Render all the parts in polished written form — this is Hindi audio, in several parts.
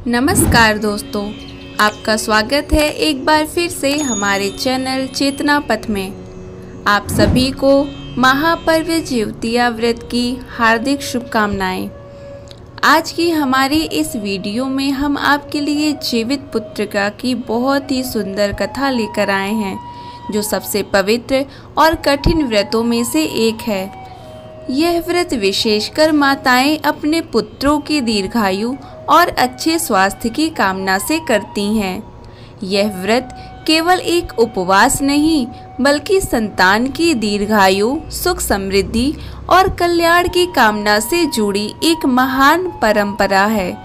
नमस्कार दोस्तों, आपका स्वागत है एक बार फिर से हमारे चैनल चेतना पथ में। आप सभी को महापर्व जिउतिया व्रत की हार्दिक शुभकामनाएं। आज की हमारी इस वीडियो में हम आपके लिए जीवित पुत्रिका की बहुत ही सुंदर कथा लेकर आए हैं, जो सबसे पवित्र और कठिन व्रतों में से एक है। यह व्रत विशेषकर माताएं अपने पुत्रों की दीर्घायु और अच्छे स्वास्थ्य की कामना से करती हैं। यह व्रत केवल एक उपवास नहीं, बल्कि संतान की दीर्घायु, सुख समृद्धि और कल्याण की कामना से जुड़ी एक महान परंपरा है।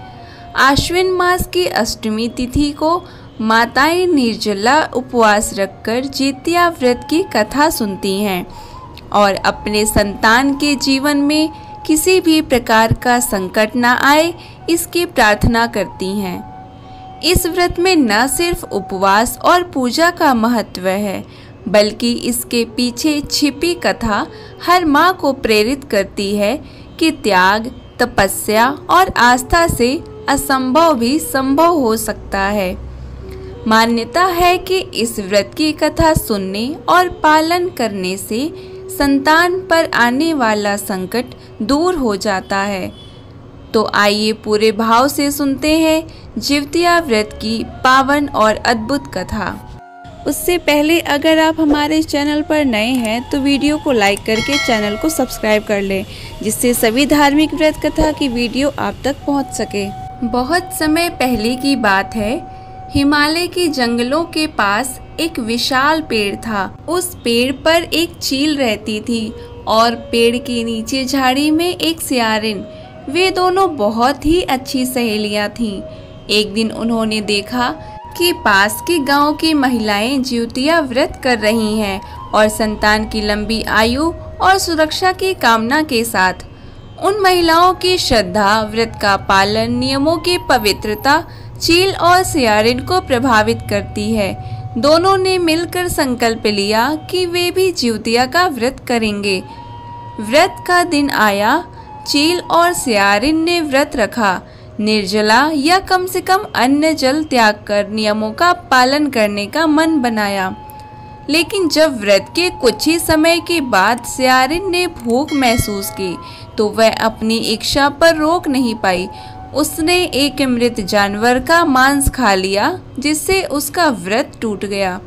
आश्विन मास की अष्टमी तिथि को माताएं निर्जला उपवास रखकर जितिया व्रत की कथा सुनती हैं और अपने संतान के जीवन में किसी भी प्रकार का संकट न आए, इसकी प्रार्थना करती हैं। इस व्रत में न सिर्फ उपवास और पूजा का महत्व है, बल्कि इसके पीछे छिपी कथा हर माँ को प्रेरित करती है कि त्याग, तपस्या और आस्था से असंभव भी संभव हो सकता है। मान्यता है कि इस व्रत की कथा सुनने और पालन करने से संतान पर आने वाला संकट दूर हो जाता है। तो आइए पूरे भाव से सुनते हैं जिउतिया व्रत की पावन और अद्भुत कथा। उससे पहले अगर आप हमारे चैनल पर नए हैं तो वीडियो को लाइक करके चैनल को सब्सक्राइब कर लें, जिससे सभी धार्मिक व्रत कथा की वीडियो आप तक पहुंच सके। बहुत समय पहले की बात है, हिमालय के जंगलों के पास एक विशाल पेड़ था। उस पेड़ पर एक चील रहती थी और पेड़ के नीचे झाड़ी में एक सियारिन। वे दोनों बहुत ही अच्छी सहेलियां थीं। एक दिन उन्होंने देखा कि पास के गांव की महिलाएं जिउतिया व्रत कर रही हैं और संतान की लंबी आयु और सुरक्षा की कामना के साथ। उन महिलाओं की श्रद्धा, व्रत का पालन, नियमों की पवित्रता चील और सियारिन को प्रभावित करती है। दोनों ने मिलकर संकल्प लिया कि वे भी जिउतिया का व्रत करेंगे। व्रत का दिन आया। चील और सियारिन ने व्रत रखा। निर्जला या कम से कम अन्न जल त्याग कर नियमों का पालन करने का मन बनाया। लेकिन जब व्रत के कुछ ही समय के बाद सियारिन ने भूख महसूस की, तो वह अपनी इच्छा पर रोक नहीं पाई। उसने एक मृत जानवर का मांस खा लिया, जिससे उसका व्रत टूट गया।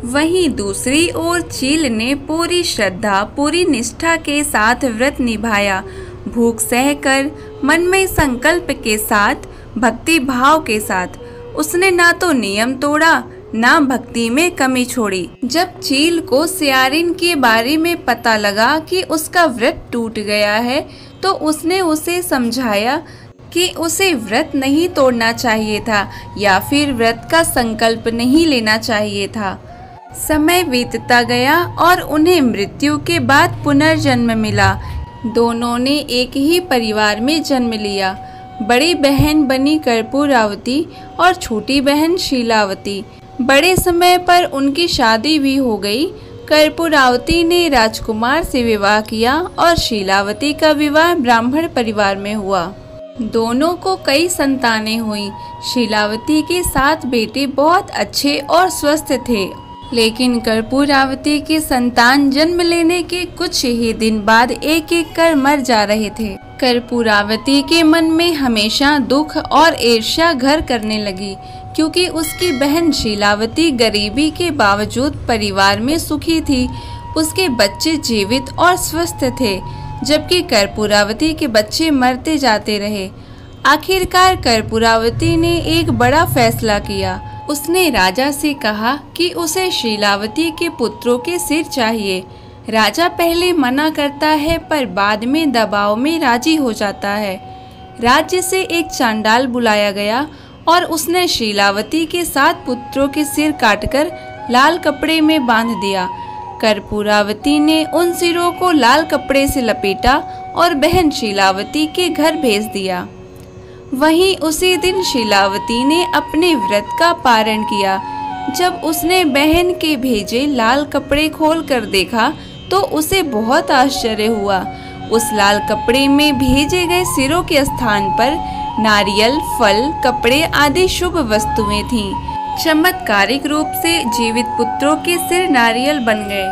वहीं दूसरी ओर चील ने पूरी श्रद्धा, पूरी निष्ठा के साथ व्रत निभाया। भूख सहकर, मन में संकल्प के साथ, भक्ति भाव के साथ उसने ना तो नियम तोड़ा, ना भक्ति में कमी छोड़ी। जब चील को सियारिन के बारे में पता लगा कि उसका व्रत टूट गया है, तो उसने उसे समझाया कि उसे व्रत नहीं तोड़ना चाहिए था या फिर व्रत का संकल्प नहीं लेना चाहिए था। समय बीतता गया और उन्हें मृत्यु के बाद पुनर्जन्म मिला। दोनों ने एक ही परिवार में जन्म लिया। बड़ी बहन बनी कर्पूरावती और छोटी बहन शीलावती। बड़े समय पर उनकी शादी भी हो गई। कर्पूरावती ने राजकुमार से विवाह किया और शीलावती का विवाह ब्राह्मण परिवार में हुआ। दोनों को कई संतानें हुई। शीलावती के 7 बेटे बहुत अच्छे और स्वस्थ थे, लेकिन कर्पूरावती के संतान जन्म लेने के कुछ ही दिन बाद एक एक कर मर जा रहे थे। कर्पूरावती के मन में हमेशा दुख और ईर्ष्या घर करने लगी, क्योंकि उसकी बहन शीलावती गरीबी के बावजूद परिवार में सुखी थी। उसके बच्चे जीवित और स्वस्थ थे, जबकि कर्पूरावती के बच्चे मरते जाते रहे। आखिरकार कर्पूरावती ने एक बड़ा फैसला किया। उसने राजा से कहा कि उसे शीलावती के पुत्रों के सिर चाहिए। राजा पहले मना करता है, पर बाद में दबाव में राजी हो जाता है। राज्य से एक चांडाल बुलाया गया और उसने शीलावती के 7 पुत्रों के सिर काटकर लाल कपड़े में बांध दिया। कर्पूरावती ने उन सिरों को लाल कपड़े से लपेटा और बहन शीलावती के घर भेज दिया। वहीं उसी दिन शीलावती ने अपने व्रत का पारण किया। जब उसने बहन के भेजे लाल कपड़े खोलकर देखा, तो उसे बहुत आश्चर्य हुआ। उस लाल कपड़े में भेजे गए सिरों के स्थान पर नारियल, फल, कपड़े आदि शुभ वस्तुएं थीं। चमत्कारिक रूप से जीवित पुत्रों के सिर नारियल बन गए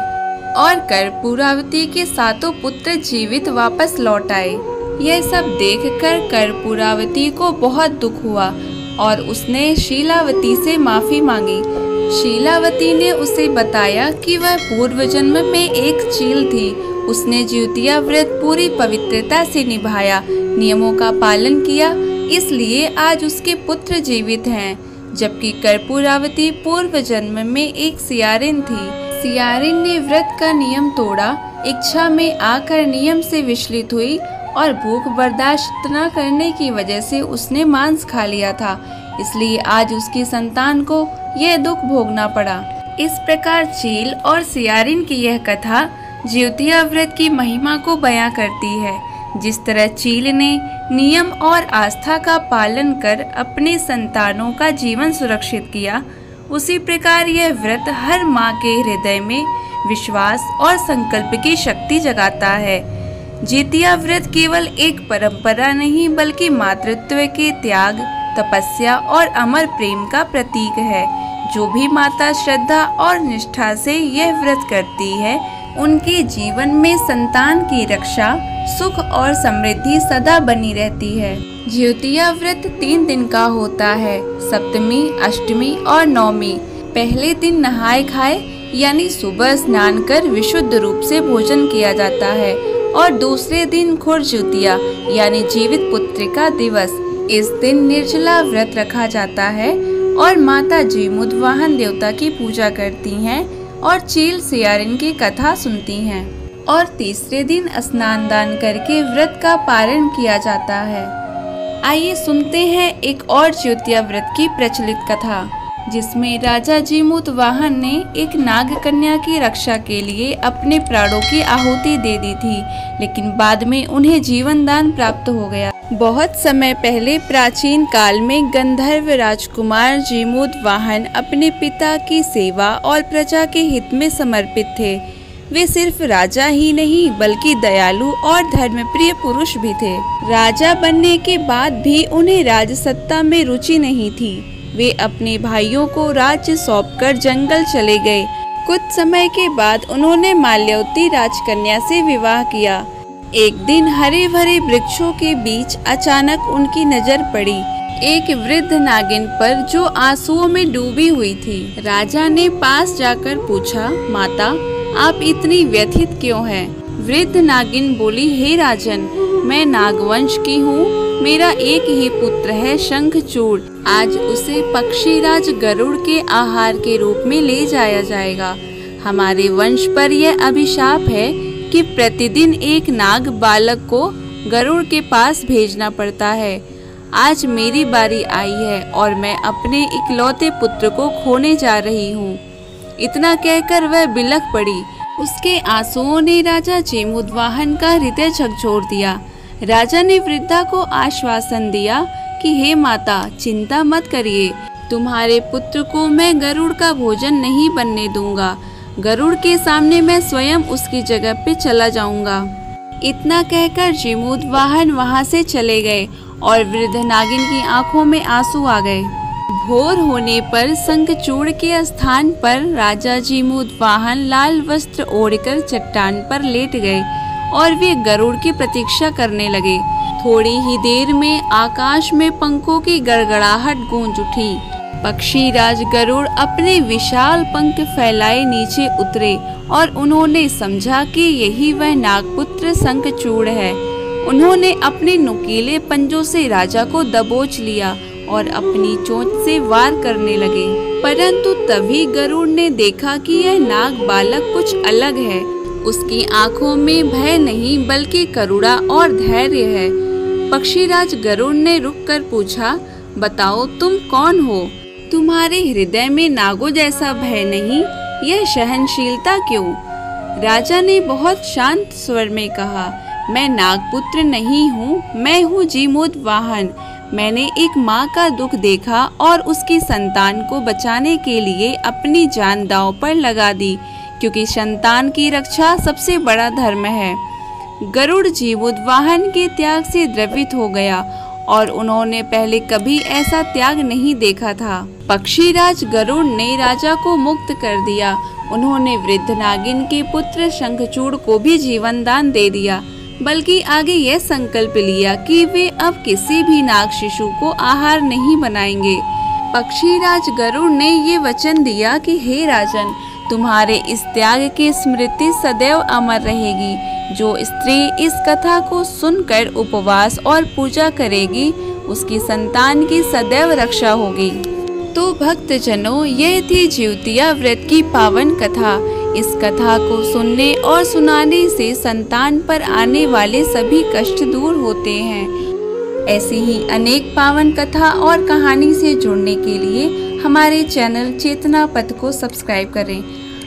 और कर्पूरावती के सातों पुत्र जीवित वापस लौट आए। यह सब देखकर कर्पूरावती को बहुत दुख हुआ और उसने शीलावती से माफी मांगी। शीलावती ने उसे बताया कि वह पूर्व जन्म में एक चील थी। उसने जिउतिया व्रत पूरी पवित्रता से निभाया, नियमों का पालन किया, इसलिए आज उसके पुत्र जीवित हैं। जबकि कर्पूरावती पूर्व जन्म में एक सियारिन थी। सियारिन ने व्रत का नियम तोड़ा, इच्छा में आकर नियम से विचलित हुई और भूख बर्दाश्त न करने की वजह से उसने मांस खा लिया था, इसलिए आज उसकी संतान को यह दुख भोगना पड़ा। इस प्रकार चील और सियारिन की यह कथा जिउतिया व्रत की महिमा को बयां करती है। जिस तरह चील ने नियम और आस्था का पालन कर अपने संतानों का जीवन सुरक्षित किया, उसी प्रकार यह व्रत हर माँ के हृदय में विश्वास और संकल्प की शक्ति जगाता है। जिउतिया व्रत केवल एक परंपरा नहीं बल्कि मातृत्व के त्याग, तपस्या और अमर प्रेम का प्रतीक है। जो भी माता श्रद्धा और निष्ठा से यह व्रत करती है, उनके जीवन में संतान की रक्षा, सुख और समृद्धि सदा बनी रहती है। जिउतिया व्रत 3 दिन का होता है, सप्तमी, अष्टमी और नवमी। पहले दिन नहाए खाए यानी सुबह स्नान कर विशुद्ध रूप से भोजन किया जाता है और दूसरे दिन खुरजिउतिया यानी जीवित पुत्र का दिवस। इस दिन निर्जला व्रत रखा जाता है और माता जीमुत वाहन देवता की पूजा करती हैं और चील सियारिन की कथा सुनती हैं और तीसरे दिन स्नान दान करके व्रत का पारण किया जाता है। आइए सुनते हैं एक और जिउतिया व्रत की प्रचलित कथा, जिसमें राजा जीमुत वाहन ने एक नाग कन्या की रक्षा के लिए अपने प्राणों की आहुति दे दी थी, लेकिन बाद में उन्हें जीवन दान प्राप्त हो गया। बहुत समय पहले प्राचीन काल में गंधर्व राजकुमार जीमुत वाहन अपने पिता की सेवा और प्रजा के हित में समर्पित थे। वे सिर्फ राजा ही नहीं बल्कि दयालु और धर्मप्रिय पुरुष भी थे। राजा बनने के बाद भी उन्हें राजसत्ता में रुचि नहीं थी। वे अपने भाइयों को राज्य सौंपकर जंगल चले गए। कुछ समय के बाद उन्होंने माल्यवती राजकन्या से विवाह किया। एक दिन हरे भरे वृक्षों के बीच अचानक उनकी नजर पड़ी एक वृद्ध नागिन पर जो आंसुओं में डूबी हुई थी। राजा ने पास जाकर पूछा, माता आप इतनी व्यथित क्यों हैं? वृद्ध नागिन बोली, हे राजन, मैं नागवंश की हूँ। मेरा एक ही पुत्र है शंखचूड़। आज उसे पक्षीराज गरुड़ के आहार के रूप में ले जाया जाएगा। हमारे वंश पर यह अभिशाप है कि प्रतिदिन एक नाग बालक को गरुड़ के पास भेजना पड़ता है। आज मेरी बारी आई है और मैं अपने इकलौते पुत्र को खोने जा रही हूँ। इतना कहकर वह बिलख पड़ी। उसके आंसुओं ने राजा जीमुत वाहन का हृदय झकझोर दिया। राजा ने वृद्धा को आश्वासन दिया कि हे माता, चिंता मत करिए, तुम्हारे पुत्र को मैं गरुड़ का भोजन नहीं बनने दूंगा। गरुड़ के सामने मैं स्वयं उसकी जगह पे चला जाऊंगा। इतना कहकर जीमुत वाहन वहां से चले गए और वृद्ध नागिन की आंखों में आंसू आ गए। भोर होने पर शंखचूड़ के स्थान पर राजा जीमुत वाहन लाल वस्त्र ओढ़कर चट्टान पर लेट गए और वे गरुड़ की प्रतीक्षा करने लगे। थोड़ी ही देर में आकाश में पंखों की गड़गड़ाहट गूंज उठी। पक्षीराज गरुड़ अपने विशाल पंख फैलाए नीचे उतरे और उन्होंने समझा कि यही वह नागपुत्र शंखचूड़ है। उन्होंने अपने नुकीले पंजों से राजा को दबोच लिया और अपनी चोंच से वार करने लगे। परंतु तभी गरुड़ ने देखा कि यह नाग बालक कुछ अलग है। उसकी आंखों में भय नहीं बल्कि करुणा और धैर्य है। पक्षीराज गरुड़ ने रुककर पूछा, बताओ तुम कौन हो? तुम्हारे हृदय में नागों जैसा भय नहीं, यह सहनशीलता क्यों? राजा ने बहुत शांत स्वर में कहा, मैं नागपुत्र नहीं हूँ, मैं हूँ जीमुत वाहन। मैंने एक माँ का दुख देखा और उसकी संतान को बचाने के लिए अपनी जान दांव पर लगा दी, क्योंकि संतान की रक्षा सबसे बड़ा धर्म है। गरुड़ जीमुत वाहन के त्याग से द्रवित हो गया और उन्होंने पहले कभी ऐसा त्याग नहीं देखा था। पक्षीराज गरुड़ ने राजा को मुक्त कर दिया। उन्होंने वृद्ध नागिन के पुत्र शंखचूड़ को भी जीवन दान दे दिया, बल्कि आगे यह संकल्प लिया कि वे अब किसी भी नाग शिशु को आहार नहीं बनाएंगे। पक्षीराज गरुड़ ने ये वचन दिया कि हे राजन, तुम्हारे इस त्याग की स्मृति सदैव अमर रहेगी। जो स्त्री इस कथा को सुनकर उपवास और पूजा करेगी, उसकी संतान की सदैव रक्षा होगी। तो भक्तजनों, यह थी जिउतिया व्रत की पावन कथा। इस कथा को सुनने और सुनाने से संतान पर आने वाले सभी कष्ट दूर होते हैं। ऐसी ही अनेक पावन कथा और कहानी से जुड़ने के लिए हमारे चैनल चेतना पथ को सब्सक्राइब करें।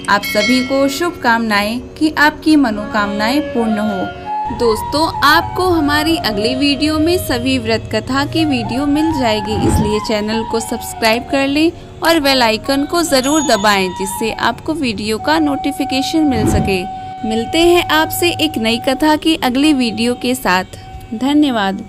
आप सभी को शुभकामनाएं कि आपकी मनोकामनाएं पूर्ण हो। दोस्तों, आपको हमारी अगली वीडियो में सभी व्रत कथा की वीडियो मिल जाएगी, इसलिए चैनल को सब्सक्राइब कर लें और बेल आइकन को ज़रूर दबाएं, जिससे आपको वीडियो का नोटिफिकेशन मिल सके। मिलते हैं आपसे एक नई कथा की अगली वीडियो के साथ। धन्यवाद।